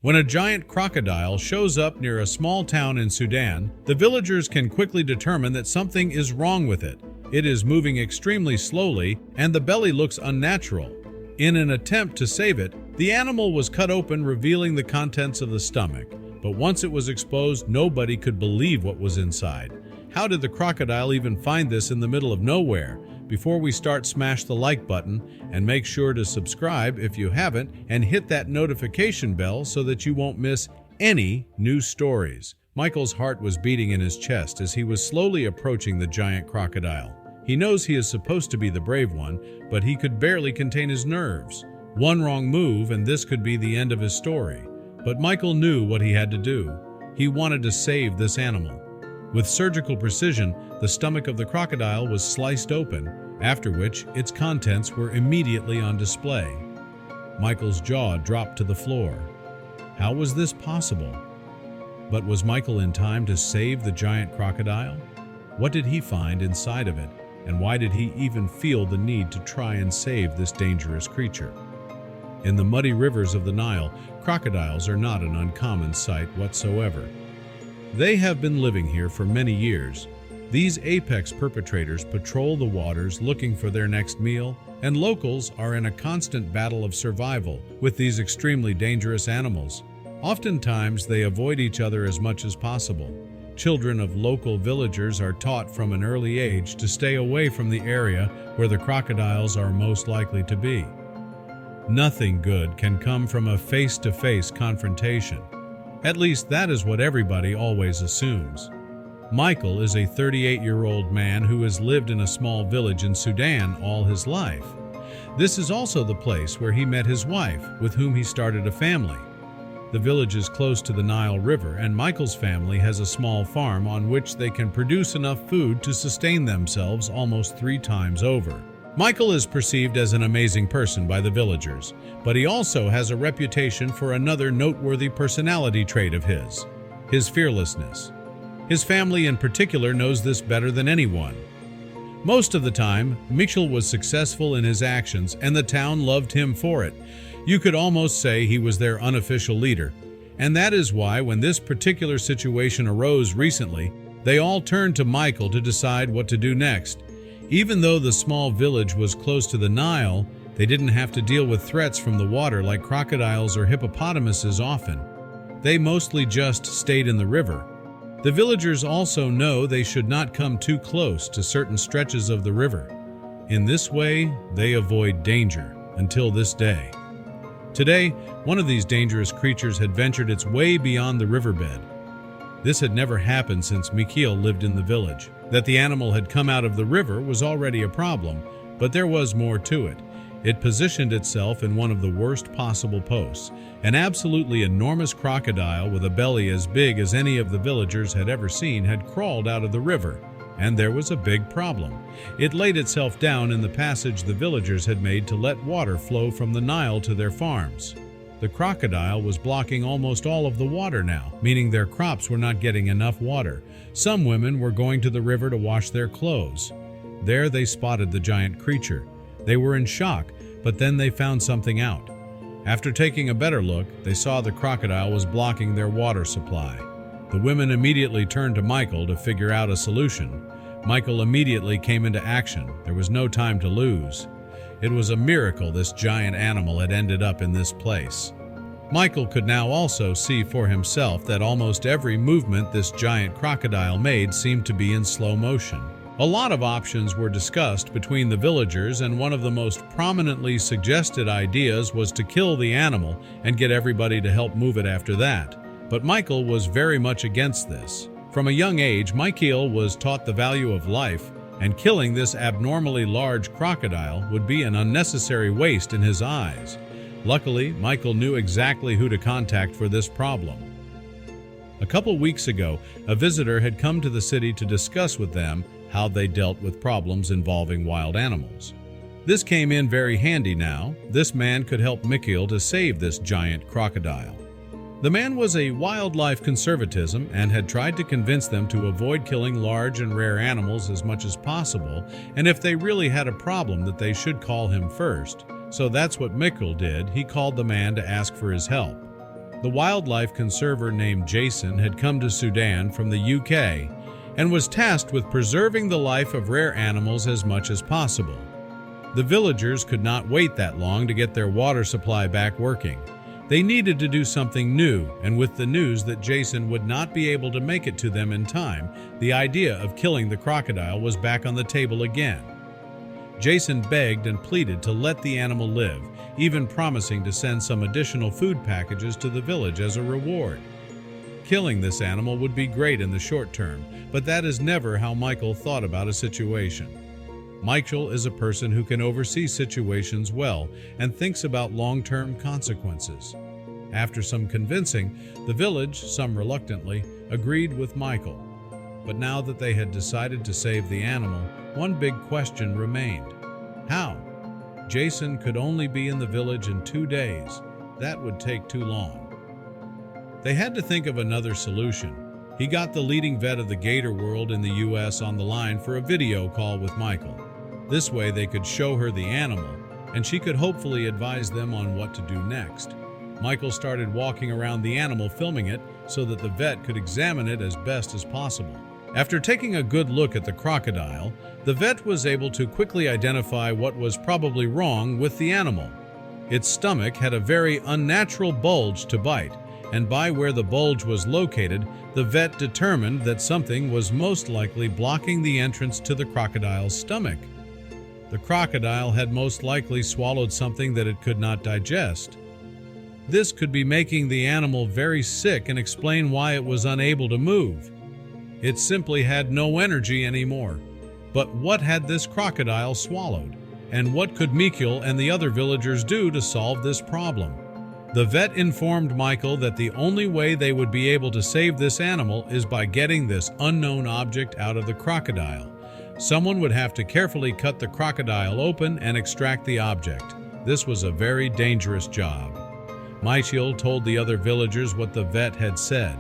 When a giant crocodile shows up near a small town in Sudan, the villagers can quickly determine that something is wrong with it. It is moving extremely slowly, and the belly looks unnatural. In an attempt to save it, the animal was cut open, revealing the contents of the stomach. But once it was exposed, nobody could believe what was inside. How did the crocodile even find this in the middle of nowhere? Before we start, smash the like button and make sure to subscribe if you haven't, and hit that notification bell so that you won't miss any new stories. Michael's heart was beating in his chest as he was slowly approaching the giant crocodile. He knows he is supposed to be the brave one, but he could barely contain his nerves. One wrong move and this could be the end of his story. But Michael knew what he had to do. He wanted to save this animal. With surgical precision, the stomach of the crocodile was sliced open, after which its contents were immediately on display. Michael's jaw dropped to the floor. How was this possible? But was Michael in time to save the giant crocodile? What did he find inside of it, and why did he even feel the need to try and save this dangerous creature? In the muddy rivers of the Nile, crocodiles are not an uncommon sight whatsoever. They have been living here for many years. These apex perpetrators patrol the waters looking for their next meal, and locals are in a constant battle of survival with these extremely dangerous animals. Oftentimes, they avoid each other as much as possible. Children of local villagers are taught from an early age to stay away from the area where the crocodiles are most likely to be. Nothing good can come from a face-to-face confrontation. At least that is what everybody always assumes. Michael is a 38-year-old man who has lived in a small village in Sudan all his life. This is also the place where he met his wife, with whom he started a family. The village is close to the Nile River, and Michael's family has a small farm on which they can produce enough food to sustain themselves almost 3 times over. Michael is perceived as an amazing person by the villagers, but he also has a reputation for another noteworthy personality trait of his fearlessness. His family in particular knows this better than anyone. Most of the time, Michael was successful in his actions, and the town loved him for it. You could almost say he was their unofficial leader. And that is why, when this particular situation arose recently, they all turned to Michael to decide what to do next. Even though the small village was close to the Nile, they didn't have to deal with threats from the water like crocodiles or hippopotamuses often. They mostly just stayed in the river. The villagers also know they should not come too close to certain stretches of the river. In this way, they avoid danger until this day. Today, one of these dangerous creatures had ventured its way beyond the riverbed. This had never happened since Michael lived in the village. That the animal had come out of the river was already a problem, but there was more to it. It positioned itself in one of the worst possible posts. An absolutely enormous crocodile with a belly as big as any of the villagers had ever seen had crawled out of the river, and there was a big problem. It laid itself down in the passage the villagers had made to let water flow from the Nile to their farms. The crocodile was blocking almost all of the water now, meaning their crops were not getting enough water. Some women were going to the river to wash their clothes. There they spotted the giant creature. They were in shock, but then they found something out. After taking a better look, they saw the crocodile was blocking their water supply. The women immediately turned to Michael to figure out a solution. Michael immediately came into action. There was no time to lose. It was a miracle this giant animal had ended up in this place. Michael could now also see for himself that almost every movement this giant crocodile made seemed to be in slow motion. A lot of options were discussed between the villagers, and one of the most prominently suggested ideas was to kill the animal and get everybody to help move it after that. But Michael was very much against this. From a young age, Michael was taught the value of life, and killing this abnormally large crocodile would be an unnecessary waste in his eyes. Luckily, Michael knew exactly who to contact for this problem. A couple weeks ago, a visitor had come to the city to discuss with them how they dealt with problems involving wild animals. This came in very handy now. This man could help Michael to save this giant crocodile. The man was a wildlife conservatism and had tried to convince them to avoid killing large and rare animals as much as possible, and if they really had a problem that they should call him first. So that's what Michael did. He called the man to ask for his help. The wildlife conserver named Jason had come to Sudan from the UK and was tasked with preserving the life of rare animals as much as possible. The villagers could not wait that long to get their water supply back working. They needed to do something new, and with the news that Jason would not be able to make it to them in time, the idea of killing the crocodile was back on the table again. Jason begged and pleaded to let the animal live, even promising to send some additional food packages to the village as a reward. Killing this animal would be great in the short term, but that is never how Michael thought about a situation. Michael is a person who can oversee situations well and thinks about long-term consequences. After some convincing, the village, some reluctantly, agreed with Michael. But now that they had decided to save the animal, one big question remained. How? Jason could only be in the village in 2 days. That would take too long. They had to think of another solution. He got the leading vet of the gator world in the US on the line for a video call with Michael. This way they could show her the animal, and she could hopefully advise them on what to do next. Michael started walking around the animal, filming it so that the vet could examine it as best as possible. After taking a good look at the crocodile, the vet was able to quickly identify what was probably wrong with the animal. Its stomach had a very unnatural bulge to bite, and by where the bulge was located, the vet determined that something was most likely blocking the entrance to the crocodile's stomach. The crocodile had most likely swallowed something that it could not digest. This could be making the animal very sick and explain why it was unable to move. It simply had no energy anymore. But what had this crocodile swallowed? And what could Michael and the other villagers do to solve this problem? The vet informed Michael that the only way they would be able to save this animal is by getting this unknown object out of the crocodile. Someone would have to carefully cut the crocodile open and extract the object. This was a very dangerous job. Michael told the other villagers what the vet had said.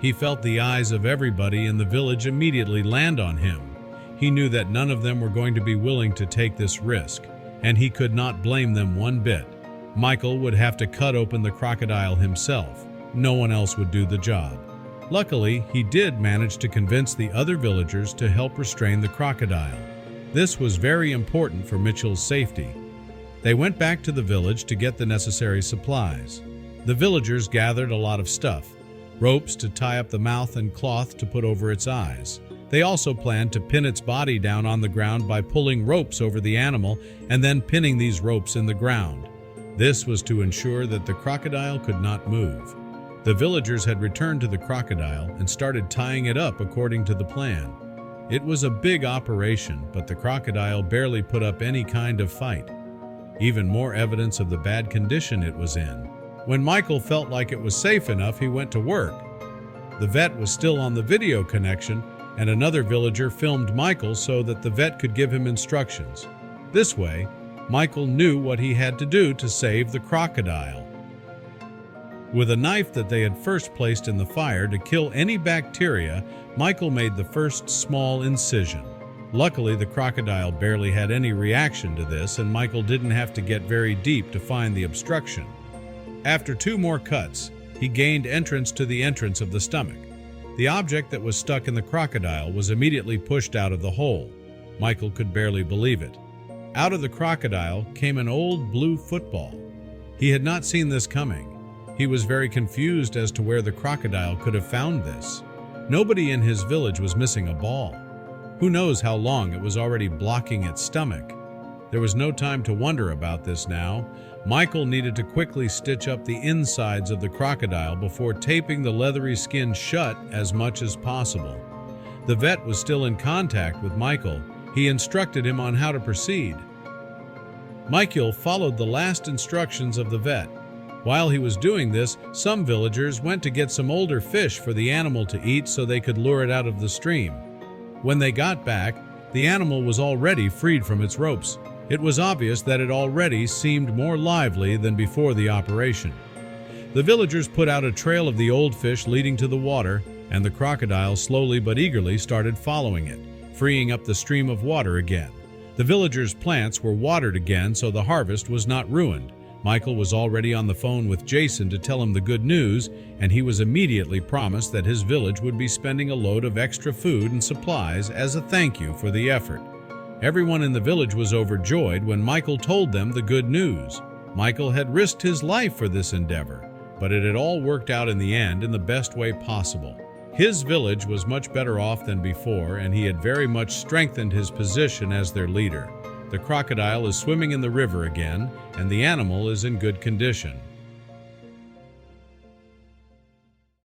He felt the eyes of everybody in the village immediately land on him. He knew that none of them were going to be willing to take this risk, and he could not blame them one bit. Michael would have to cut open the crocodile himself. No one else would do the job. Luckily, he did manage to convince the other villagers to help restrain the crocodile. This was very important for Mitchell's safety. They went back to the village to get the necessary supplies. The villagers gathered a lot of stuff: ropes to tie up the mouth and cloth to put over its eyes. They also planned to pin its body down on the ground by pulling ropes over the animal and then pinning these ropes in the ground. This was to ensure that the crocodile could not move. The villagers had returned to the crocodile and started tying it up according to the plan. It was a big operation, but the crocodile barely put up any kind of fight. Even more evidence of the bad condition it was in. When Michael felt like it was safe enough, he went to work. The vet was still on the video connection, and another villager filmed Michael so that the vet could give him instructions. This way, Michael knew what he had to do to save the crocodile. With a knife that they had first placed in the fire to kill any bacteria, Michael made the first small incision. Luckily, the crocodile barely had any reaction to this, and Michael didn't have to get very deep to find the obstruction. After 2 more cuts, he gained entrance to the entrance of the stomach. The object that was stuck in the crocodile was immediately pushed out of the hole. Michael could barely believe it. Out of the crocodile came an old blue football. He had not seen this coming. He was very confused as to where the crocodile could have found this. Nobody in his village was missing a ball. Who knows how long it was already blocking its stomach? There was no time to wonder about this now. Michael needed to quickly stitch up the insides of the crocodile before taping the leathery skin shut as much as possible. The vet was still in contact with Michael. He instructed him on how to proceed. Michael followed the last instructions of the vet. While he was doing this, some villagers went to get some older fish for the animal to eat so they could lure it out of the stream. When they got back, the animal was already freed from its ropes. It was obvious that it already seemed more lively than before the operation. The villagers put out a trail of the old fish leading to the water, and the crocodile slowly but eagerly started following it, freeing up the stream of water again. The villagers' plants were watered again so the harvest was not ruined. Michael was already on the phone with Jason to tell him the good news, and he was immediately promised that his village would be spending a load of extra food and supplies as a thank you for the effort. Everyone in the village was overjoyed when Michael told them the good news. Michael had risked his life for this endeavor, but it had all worked out in the end in the best way possible. His village was much better off than before, and he had very much strengthened his position as their leader. The crocodile is swimming in the river again, and the animal is in good condition.